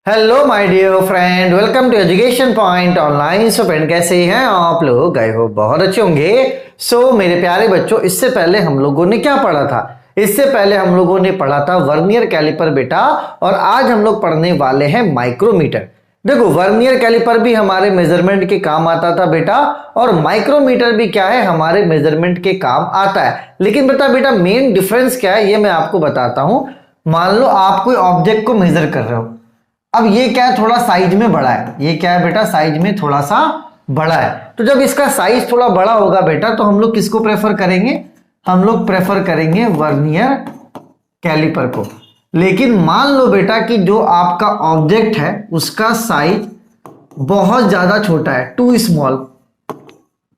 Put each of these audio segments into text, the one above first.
Hello my dear friend, welcome to education point online. So friend, कैसे हैं आप लोग? गए हो बहुत अच्छे होंगे। सो मेरे प्यारे बच्चों, इससे पहले हम लोगों ने क्या पढ़ा था? इससे पहले हम लोगों ने पढ़ा था वर्नियर कैलिपर बेटा, और आज हम लोग पढ़ने वाले हैं माइक्रोमीटर। देखो, वर्नियर कैलिपर भी हमारे मेजरमेंट के काम आता था बेटा, और माइक्रोमीटर भी क्या है, हमारे मेजरमेंट के काम आता है। लेकिन बेटा मेन डिफरेंस क्या है ये मैं आपको बताता हूं। मान लो आप कोई ऑब्जेक्ट को मेजर कर रहे हो। अब ये क्या है, थोड़ा साइज में बड़ा है। ये क्या है बेटा, साइज में थोड़ा सा बड़ा है। तो जब इसका साइज थोड़ा बड़ा होगा बेटा, तो हम लोग किसको प्रेफर करेंगे? हम लोग प्रेफर करेंगे वर्नियर कैलिपर को। लेकिन मान लो बेटा कि जो आपका ऑब्जेक्ट है उसका साइज बहुत ज्यादा छोटा है, टू स्मॉल।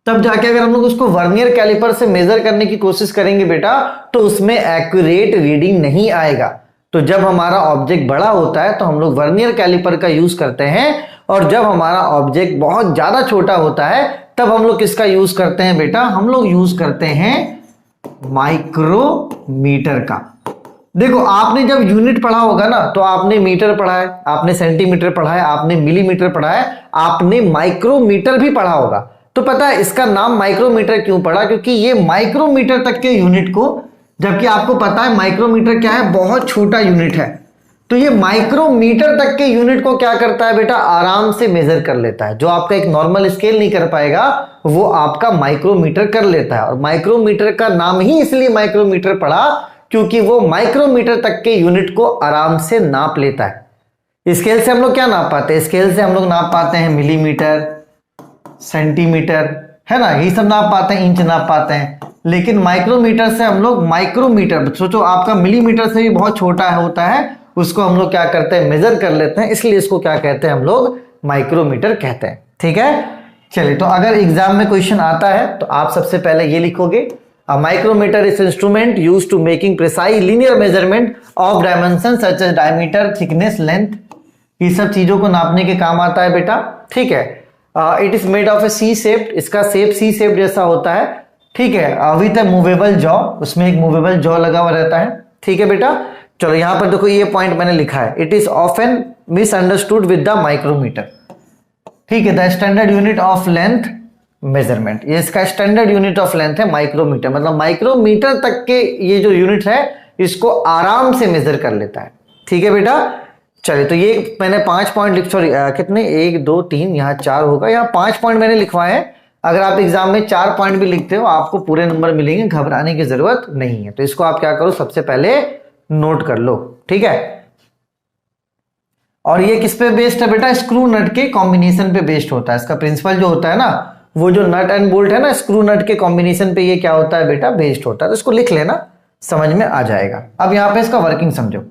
तब जाके अगर हम लोग उसको वर्नियर कैलिपर से मेजर करने की कोशिश करेंगे बेटा, तो उसमें एक्यूरेट रीडिंग नहीं आएगा। तो जब हमारा ऑब्जेक्ट बड़ा होता है तो हम लोग वर्नियर कैलिपर का यूज करते हैं, और जब हमारा ऑब्जेक्ट बहुत ज्यादा छोटा होता है तब हम लोग किसका यूज करते हैं बेटा? हम लोग यूज करते हैं माइक्रोमीटर का। देखो, आपने जब यूनिट पढ़ा होगा ना, तो आपने मीटर पढ़ा है, आपने सेंटीमीटर पढ़ा है, आपने मिलीमीटर पढ़ा है, आपने माइक्रोमीटर भी पढ़ा होगा। तो पता है इसका नाम माइक्रोमीटर क्यों पड़ा? क्योंकि ये माइक्रोमीटर तक के यूनिट को, जबकि आपको पता है माइक्रोमीटर क्या है, बहुत छोटा यूनिट है, तो ये माइक्रोमीटर तक के यूनिट को क्या करता है बेटा? आराम से मेजर कर लेता है। जो आपका एक नॉर्मल स्केल नहीं कर पाएगा वो आपका माइक्रोमीटर कर लेता है। और माइक्रोमीटर का नाम ही इसलिए माइक्रोमीटर पड़ा क्योंकि वो माइक्रोमीटर तक के यूनिट को आराम से नाप लेता है। स्केल से हम लोग क्या नाप पाते हैं? स्केल से हम लोग नाप पाते हैं मिलीमीटर, सेंटीमीटर, है ना, ये सब नाप पाते हैं, इंच नाप पाते हैं। लेकिन माइक्रोमीटर से हम लोग माइक्रोमीटर, सोचो आपका मिलीमीटर से भी बहुत छोटा होता है, उसको हम लोग क्या करते हैं? मेजर कर लेते हैं। इसलिए इसको क्या कहते हैं? हम लोग माइक्रोमीटर कहते हैं। ठीक है, चलिए। तो अगर एग्जाम में क्वेश्चन आता है तो आप सबसे पहले ये लिखोगे, a micrometer is instrument use to making precise linear measurement of dimension such as diameter, thickness, length. ये सब चीजों को नापने के काम आता है बेटा। ठीक है, it is made of a C shape, इसका शेप सी शेप जैसा होता है। ठीक है, विद ए मूवेबल जॉ, उसमें एक मूवेबल जॉ लगा हुआ रहता है। ठीक है बेटा, चलो यहां पर देखो, ये पॉइंट मैंने लिखा है, it is often misunderstood with the micrometer. ठीक है, the standard unit of length measurement, ये इसका स्टैंडर्ड यूनिट ऑफ लेंथ है माइक्रोमीटर। मतलब माइक्रोमीटर तक के ये जो यूनिट है इसको आराम से मेजर कर लेता है। ठीक है बेटा, चलिए। तो ये मैंने 5 पॉइंट सॉरी कितने, 1 2 3, यहाँ 4 होगा, यहाँ 5 पॉइंट मैंने लिखवाए हैं। अगर आप एग्जाम में 4 पॉइंट भी लिखते हो आपको पूरे नंबर मिलेंगे, घबराने की जरूरत नहीं है। तो इसको आप क्या करो, सबसे पहले नोट कर लो। ठीक है, और ये किस पे बेस्ड है बेटा? स्क्रू नट के कॉम्बिनेशन पे बेस्ड होता है। इसका प्रिंसिपल जो होता है ना, वो जो नट एंड बोल्ट है ना, स्क्रू नट के कॉम्बिनेशन पे ये क्या होता है बेटा? बेस्ड होता है। तो इसको लिख लेना, समझ में आ जाएगा। अब यहां पे इसका वर्किंग समझो।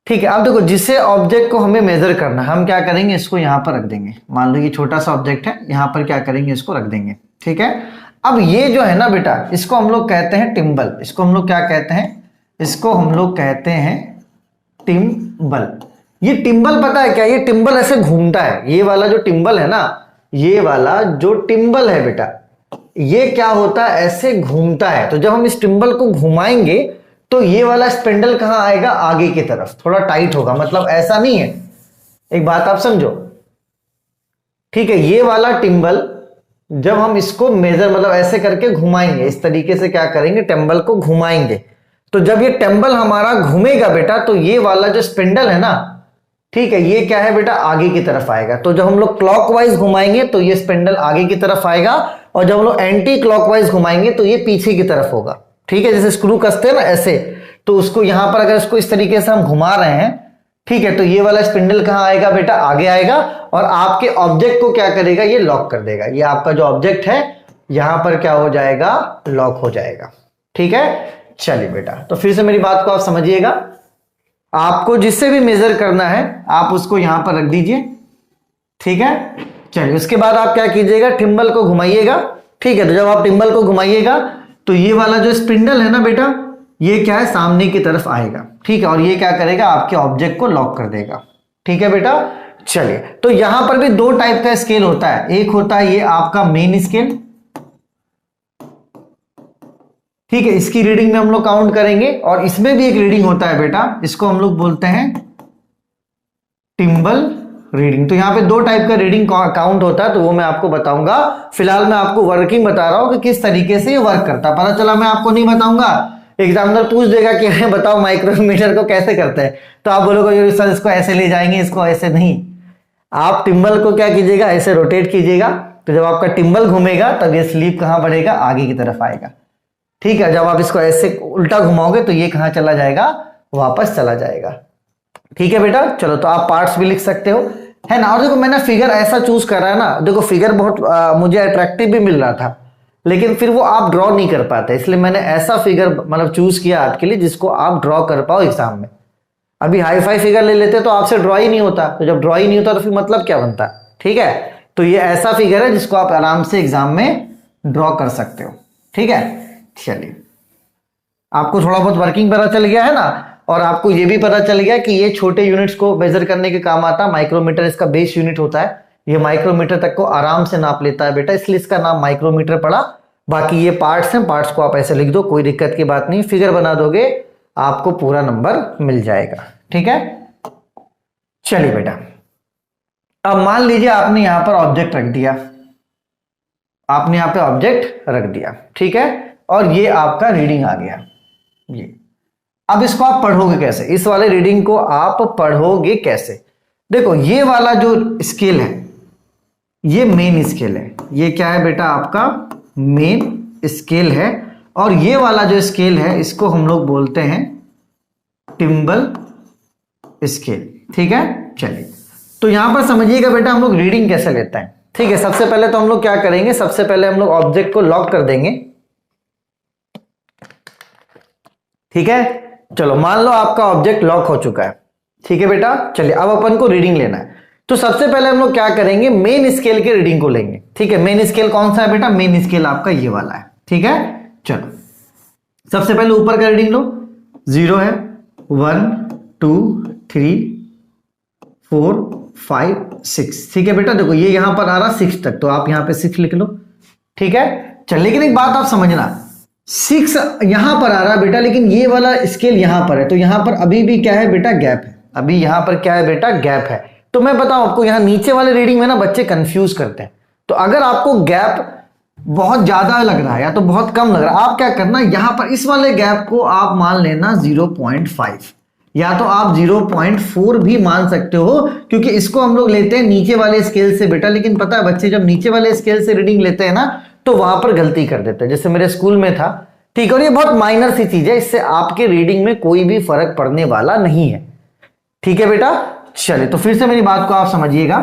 ठीक है, अब देखो, जिसे ऑब्जेक्ट को हमें मेजर करना है, हम क्या करेंगे? इसको यहां पर रख देंगे। मान लो ये छोटा सा ऑब्जेक्ट है, यहां पर क्या करेंगे? इसको रख देंगे। ठीक है, अब ये जो है ना बेटा, इसको हम लोग कहते हैं टिम्बल। इसको हम लोग क्या कहते हैं? इसको हम लोग कहते हैं टिम्बल। ये टिम्बल पता है क्या? ये टिम्बल ऐसे घूमता है। ये वाला जो टिम्बल है ना, ये वाला जो टिम्बल है बेटा, ये क्या होता है? ऐसे घूमता है। तो जब हम इस टिम्बल को घुमाएंगे तो ये वाला स्पिंडल कहां आएगा? आगे की तरफ, थोड़ा टाइट होगा। मतलब ऐसा नहीं है, एक बात आप समझो। ठीक है, ये वाला टिम्बल जब हम इसको मेजर, मतलब ऐसे करके घुमाएंगे, इस तरीके से क्या करेंगे? टेम्बल को घुमाएंगे। तो जब ये टेम्बल हमारा घूमेगा बेटा, तो ये वाला जो स्पिंडल है ना, ठीक है, ये क्या है बेटा? आगे की तरफ आएगा। तो जब हम लोग क्लॉकवाइज घुमाएंगे तो ये स्पिंडल आगे की तरफ आएगा, और जब हम लोग एंटी क्लॉकवाइज घुमाएंगे तो ये पीछे की तरफ होगा। ठीक है, जैसे स्क्रू कसते हैं ना ऐसे, तो उसको यहां पर अगर इसको इस तरीके से हम घुमा रहे हैं, ठीक है, तो ये वाला स्पिंडल कहां आएगा बेटा? आगे आएगा, और आपके ऑब्जेक्ट को क्या करेगा? ये लॉक कर देगा। ये आपका जो ऑब्जेक्ट है यहां पर क्या हो जाएगा? लॉक हो जाएगा। ठीक है, चलिए बेटा, तो फिर से मेरी बात को आप समझिएगा। आपको जिससे भी मेजर करना है आप उसको यहां पर रख दीजिए। ठीक है, चलिए, उसके बाद आप क्या कीजिएगा? टिम्बल को घुमाइएगा। ठीक है, तो जब आप टिम्बल को घुमाइएगा तो ये वाला जो स्पिंडल है ना बेटा, ये क्या है? सामने की तरफ आएगा। ठीक है, और ये क्या करेगा? आपके ऑब्जेक्ट को लॉक कर देगा। ठीक है बेटा, चलिए। तो यहां पर भी 2 टाइप का स्केल होता है। एक होता है ये आपका मेन स्केल। ठीक है, इसकी रीडिंग में हम लोग काउंट करेंगे, और इसमें भी एक रीडिंग होता है बेटा, इसको हम लोग बोलते हैं टिम्बल रीडिंग। तो यहाँ पे दो टाइप का रीडिंग काउंट होता है, तो वो मैं आपको बताऊंगा। फिलहाल मैं आपको वर्किंग बता रहा हूँ कि किस तरीके से ये वर्क करता है। पता चला मैं आपको नहीं बताऊंगा, एग्जामिनर पूछ देगा कि बताओ माइक्रोमीटर को कैसे करते हैं, तो आप बोलोगे सर इसको ऐसे ले जाएंगे, इसको ऐसे नहीं। आप टिम्बल को क्या कीजिएगा, ऐसे रोटेट कीजिएगा, तो जब आपका टिम्बल घूमेगा तब ये स्लीप कहाँ बढ़ेगा, आगे की तरफ आएगा। ठीक है, जब आप इसको ऐसे उल्टा घुमाओगे तो ये कहाँ चला जाएगा, वापस चला जाएगा। ठीक है बेटा, चलो तो आप पार्ट्स भी लिख सकते हो, है ना। और देखो मैंने फिगर ऐसा चूज करा है ना, देखो फिगर बहुत मुझे अट्रैक्टिव भी मिल रहा था, लेकिन फिर वो आप ड्रॉ नहीं कर पाते, इसलिए मैंने ऐसा फिगर मतलब चूज किया आपके लिए जिसको आप ड्रॉ कर पाओ एग्जाम में। अभी हाई फाई फिगर ले लेते तो आपसे ड्रॉ ही नहीं होता, तो जब ड्रॉ ही नहीं होता तो फिर मतलब क्या बनता। ठीक है, तो ये ऐसा फिगर है जिसको आप आराम से एग्जाम में ड्रॉ कर सकते हो। ठीक है, चलिए आपको थोड़ा बहुत वर्किंग पता चल गया है ना, और आपको ये भी पता चल गया कि ये छोटे यूनिट्स को मेजर करने के काम आता है। माइक्रोमीटर इसका बेस यूनिट होता है, ये माइक्रोमीटर तक को आराम से नाप लेता है बेटा, इसलिए इसका नाम माइक्रोमीटर पड़ा। बाकी ये पार्ट्स हैं, पार्ट्स को आप ऐसे लिख दो, कोई दिक्कत की बात नहीं, फिगर बना दोगे आपको पूरा नंबर मिल जाएगा। ठीक है, चलिए बेटा अब मान लीजिए आपने यहां पर ऑब्जेक्ट रख दिया, आपने यहां पे ऑब्जेक्ट रख दिया, ठीक है, और ये आपका रीडिंग आ गया ये। अब इसको आप पढ़ोगे कैसे, इस वाले रीडिंग को आप पढ़ोगे कैसे। देखो ये वाला जो स्केल है ये मेन स्केल है, ये क्या है बेटा आपका मेन स्केल है, और ये वाला जो स्केल है इसको हम लोग बोलते हैं टिम्बल स्केल। ठीक है, चलिए तो यहां पर समझिएगा बेटा हम लोग रीडिंग कैसे लेते हैं। ठीक है, सबसे पहले तो हम लोग क्या करेंगे, सबसे पहले हम लोग ऑब्जेक्ट को लॉक कर देंगे। ठीक है, चलो मान लो आपका ऑब्जेक्ट लॉक हो चुका है। ठीक है बेटा, चलिए अब अपन को रीडिंग लेना है, तो सबसे पहले हम लोग क्या करेंगे, मेन स्केल के रीडिंग को लेंगे। ठीक है, मेन स्केल कौन सा है बेटा, मेन स्केल आपका ये वाला है। ठीक है, चलो सबसे पहले ऊपर का रीडिंग लो, 0 है, 1 2 3 4 5 6। ठीक है बेटा, देखो ये यहां पर आ रहा 6 तक, तो आप यहां पे 6 लिख लो। ठीक है, चल लेकिन एक बात आप समझना, 6 यहां पर आ रहा बेटा, लेकिन ये वाला स्केल यहां पर है, तो यहां पर अभी भी क्या है बेटा, गैप है। अभी यहां पर क्या है बेटा, गैप है। तो मैं बताऊं आपको, यहां नीचे वाले रीडिंग में ना बच्चे कंफ्यूज करते हैं, तो अगर आपको गैप बहुत ज्यादा लग रहा है या तो बहुत कम लग रहा है, आप क्या करना, यहां पर इस वाले गैप को आप मान लेना 0.5, या तो आप 0.4 भी मान सकते हो, क्योंकि इसको हम लोग लेते हैं नीचे वाले स्केल से बेटा। लेकिन पता है बच्चे जब नीचे वाले स्केल से रीडिंग लेते हैं ना, तो वहां पर गलती कर देते हैं, जैसे मेरे स्कूल में था। ठीक है, और ये बहुत माइनर सी चीज है, इससे आपके रीडिंग में कोई भी फर्क पड़ने वाला नहीं है। ठीक है बेटा, चलिए तो फिर से मेरी बात को आप समझिएगा।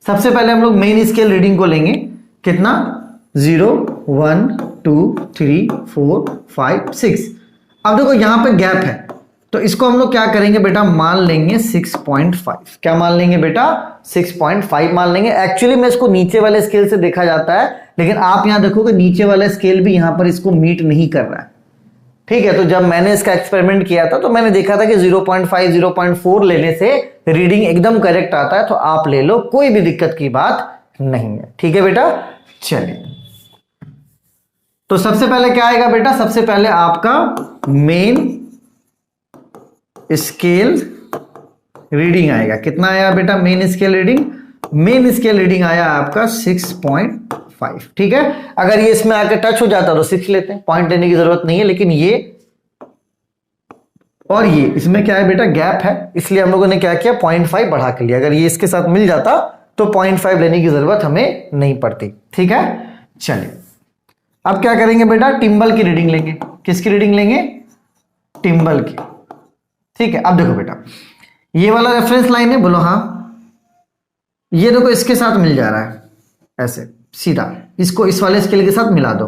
सबसे पहले हम लोग मेन स्केल रीडिंग को लेंगे, कितना, 0 1 2 3 4 5 6। अब देखो यहां पे गैप है, तो इसको हम लोग क्या करेंगे बेटा, मान लेंगे 6.5। क्या मान लेंगे बेटा, 6.5 मान लेंगे। एक्चुअली में इसको नीचे वाले स्केल से देखा जाता है, लेकिन आप यहां देखोगे नीचे वाला स्केल भी यहां पर इसको मीट नहीं कर रहा है। ठीक है, तो जब मैंने इसका एक्सपेरिमेंट किया था तो मैंने देखा था कि 0.5 0.4 लेने से रीडिंग एकदम करेक्ट आता है, तो आप ले लो, कोई भी दिक्कत की बात नहीं है। ठीक है बेटा, चलिए तो सबसे पहले क्या आएगा बेटा, सबसे पहले आपका मेन स्केल रीडिंग आएगा। कितना आया बेटा main scale reading, main scale reading आया आपका 6.5। ठीक है, अगर ये इसमें आकर टच हो जाता तो 6 लेते हैं, पॉइंट लेने की जरूरत नहीं है, लेकिन ये और ये इसमें क्या है बेटा, गैप है, इसलिए हम लोगों ने क्या किया, 0.5 बढ़ा के लिया। अगर ये इसके साथ मिल जाता तो 0.5 लेने की जरूरत हमें नहीं पड़ती। ठीक है, चलिए अब क्या करेंगे बेटा, टिम्बल की रीडिंग लेंगे। किसकी रीडिंग लेंगे, टिम्बल की। ठीक है, अब देखो बेटा ये वाला रेफरेंस लाइन है, बोलो हाँ, ये देखो इसके साथ मिल जा रहा है ऐसे सीधा, इसको इस वाले स्केल के साथ मिला दो।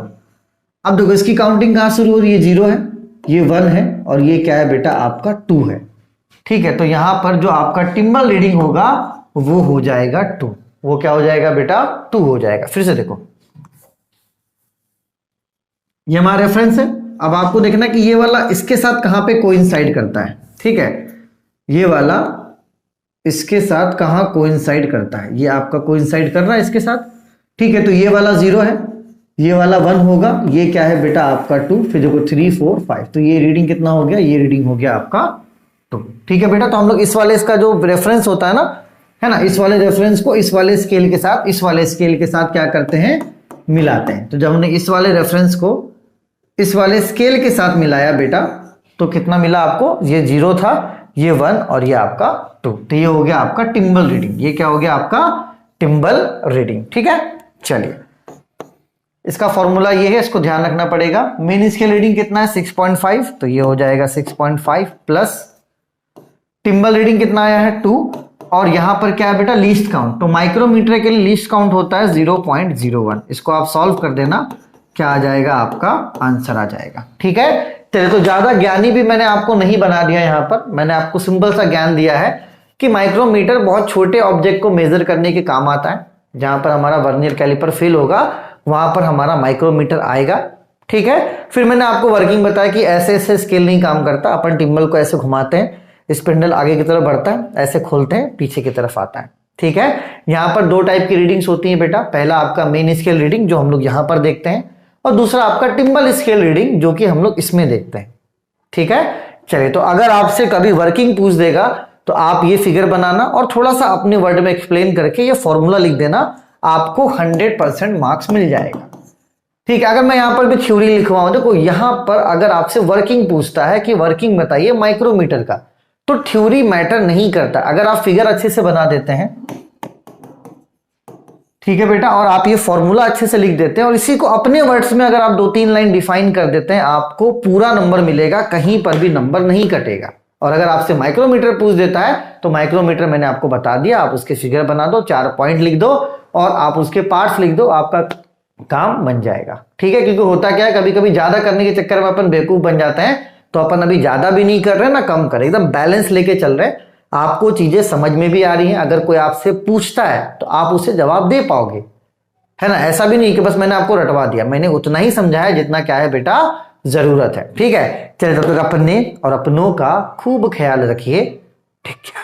अब देखो इसकी काउंटिंग कहां शुरू हो रही है, 0 है, ये 1 है, और ये क्या है बेटा आपका 2 है। ठीक है, तो यहां पर जो आपका टिम्बल रीडिंग होगा वो हो जाएगा 2। वो क्या हो जाएगा बेटा, 2 हो जाएगा। फिर से देखो ये हमारा रेफरेंस है। अब आपको देखना कि ये वाला इसके साथ कहां पे कोइंसाइड करता है। ठीक है, ये वाला इसके साथ कहां कोइंसाइड करता है, ये आपका कोइंसाइड कर रहा है इसके साथ। ठीक है, तो ये वाला 0 है, ये वाला 1 होगा, ये क्या है बेटा आपका 2, फिर देखो 3 4 5, तो ये रीडिंग कितना हो गया, ये रीडिंग हो गया आपका 2। ठीक है बेटा, तो हम लोग इस वाले इसका जो रेफरेंस होता है ना, इस वाले रेफरेंस को इस वाले स्केल के साथ, इस वाले स्केल के साथ क्या करते हैं, मिलाते हैं। तो जब हमने इस वाले रेफरेंस को इस वाले स्केल के साथ मिलाया बेटा, तो कितना मिला आपको, ये 0 था, ये 1 और ये आपका 2। तो ये हो गया आपका टिम्बल रीडिंग। ये क्या हो गया आपका, टिम्बल रीडिंग। ठीक है, चलिए इसका फॉर्मूला ये है, इसको ध्यान रखना पड़ेगा। मेन स्केल रीडिंग कितना है, 6.5, तो ये हो जाएगा 6.5 प्लस टिम्बल रीडिंग कितना आया है, 2, और यहां पर क्या है बेटा, लीस्ट काउंट। तो माइक्रोमीटर के लिए लीस्ट काउंट होता है 0.01। इसको आप सॉल्व कर देना, क्या आ जाएगा, आपका आंसर आ जाएगा। ठीक है, चलिए तो ज्यादा ज्ञानी भी मैंने आपको नहीं बना दिया, यहां पर मैंने आपको सिंपल सा ज्ञान दिया है कि माइक्रोमीटर बहुत छोटे ऑब्जेक्ट को मेजर करने के काम आता है। जहां पर हमारा वर्नियर कैलिपर फेल होगा वहां पर हमारा माइक्रोमीटर आएगा। ठीक है, फिर मैंने आपको वर्किंग बताया कि ऐसे ऐसे स्केल नहीं काम करता। अपन टिम्बल को ऐसे घुमाते हैं, स्पिंडल आगे की तरफ बढ़ता है, ऐसे खोलते हैं पीछे की तरफ आता है। ठीक है, यहां पर 2 टाइप की रीडिंग्स होती हैं बेटा। पहला आपका मेन स्केल रीडिंग जो हम लोग यहां पर देखते हैं, और दूसरा आपका टिम्बल स्केल रीडिंग जो कि हम लोग इसमें देखते हैं। ठीक है, चलिए तो अगर आपसे कभी वर्किंग पूछ देगा तो आप ये फिगर बनाना और थोड़ा सा अपने वर्ड में एक्सप्लेन करके ये फॉर्मूला लिख देना, आपको 100% मार्क्स मिल जाएगा। ठीक है, अगर मैं यहां पर भी थ्योरी लिखवाऊं, देखो यहां पर अगर आपसे वर्किंग पूछता है कि वर्किंग बताइए माइक्रोमीटर का, तो थ्योरी मैटर नहीं करता। अगर आप फिगर अच्छे से बना देते हैं, ठीक है बेटा, और आप ये फॉर्मूला अच्छे से लिख देते हैं और इसी को अपने वर्ड्स में अगर आप 2-3 लाइन डिफाइन कर देते हैं, आपको पूरा नंबर मिलेगा, कहीं पर भी नंबर नहीं कटेगा। और अगर आपसे माइक्रोमीटर पूछ देता है तो माइक्रोमीटर मैंने आपको बता दिया, आप उसके फिगर बना दो, 4 पॉइंट लिख दो और आप उसके पार्ट्स लिख दो, आपका काम बन जाएगा। ठीक है, क्योंकि होता क्या है, कभी कभी ज्यादा करने के चक्कर में अपन बेवकूफ बन जाते हैं। तो अपन अभी ज्यादा भी नहीं कर रहे ना कम कर रहे, एकदम बैलेंस लेके चल रहे हैं। आपको चीजें समझ में भी आ रही हैं, अगर कोई आपसे पूछता है तो आप उसे जवाब दे पाओगे, है ना। ऐसा भी नहीं कि बस मैंने आपको रटवा दिया, मैंने उतना ही समझाया जितना क्या है बेटा जरूरत है। ठीक है, चलिए तब तक अपने और अपनों का खूब ख्याल रखिए। ठीक है।